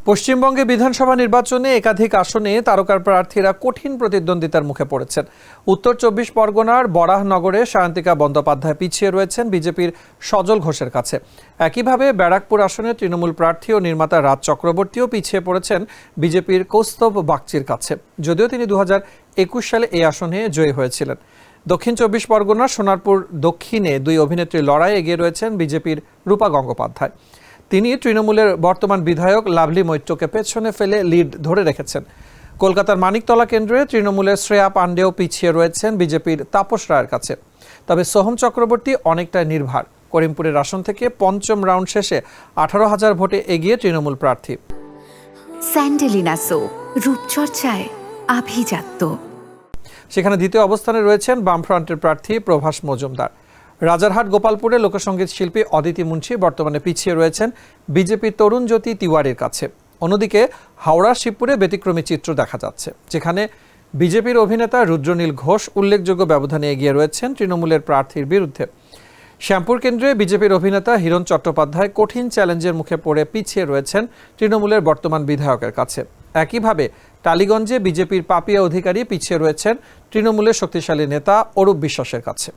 পশ্চিমবঙ্গে বিধানসভা নির্বাচনে একাধিক আসনে তারকার প্রার্থীরা কঠিন প্রতিদ্বন্দ্বিতার মুখে পড়েছেন। উত্তর ২৪ পরগনার বরাহনগরে সায়ন্তিকা বন্দ্যোপাধ্যায় পিছিয়ে রয়েছেন বিজেপির সজল ঘোষের কাছে। একইভাবে ব্যারাকপুর আসনে তৃণমূল প্রার্থী ও নির্মাতা রাজ চক্রবর্তীও পিছিয়ে পড়েছেন বিজেপির কৌস্তভ বাগচির কাছে, যদিও তিনি ২০২১ সালে এই আসনে জয়ী হয়েছিলেন। দক্ষিণ ২৪ পরগনার সোনারপুর দক্ষিণে দুই অভিনেত্রীর লড়াই এগিয়ে রয়েছেন বিজেপির রূপা গঙ্গোপাধ্যায়। তিনি তৃণমূলের বর্তমান বিধায়ক লাভলি মৈত্রকে পেছনে ফেলে লিড ধরে রেখেছেন। কলকাতার মানিকতলা কেন্দ্রে তৃণমূলের শ্রেয়া পাণ্ডেও পিছিয়ে রয়েছেন বিজেপির তাপস রায়ের কাছে। তবে সোহম চক্রবর্তী অনেকটা নির্ভর। করিমপুরের আসন থেকে পঞ্চম রাউন্ড শেষে ১৮,০০০ ভোটে এগিয়ে তৃণমূল প্রার্থী। স্যান্ডেলিনা সো, রূপচর্চায় আভিজাত্য। সেখানে দ্বিতীয় অবস্থানে রয়েছেন বামফ্রন্টের প্রার্থী প্রভাস মজুমদার। রাজারহাট গোপালপুরে লোকসঙ্গীত শিল্পী অদিতি মুন্সি বর্তমানে পিছিয়ে রয়েছেন বিজেপির তরুণ জ্যোতি তিওয়ারির কাছে। অন্যদিকে হাওড়া শিবপুরে ব্যতিক্রমী চিত্র দেখা যাচ্ছে, যেখানে বিজেপির অভিনেতা রুদ্রনীল ঘোষ উল্লেখযোগ্য ব্যবধানে এগিয়ে রয়েছেন তৃণমূলের প্রার্থীর বিরুদ্ধে। শ্যামপুর কেন্দ্রে বিজেপির অভিনেতা হিরণ চট্টোপাধ্যায় কঠিন চ্যালেঞ্জের মুখে পড়ে পিছিয়ে রয়েছেন তৃণমূলের বর্তমান বিধায়কের কাছে। একইভাবে টালিগঞ্জে বিজেপির পাপিয়া অধিকারী পিছিয়ে রয়েছেন তৃণমূলের শক্তিশালী নেতা অরূপ বিশ্বাসের কাছে।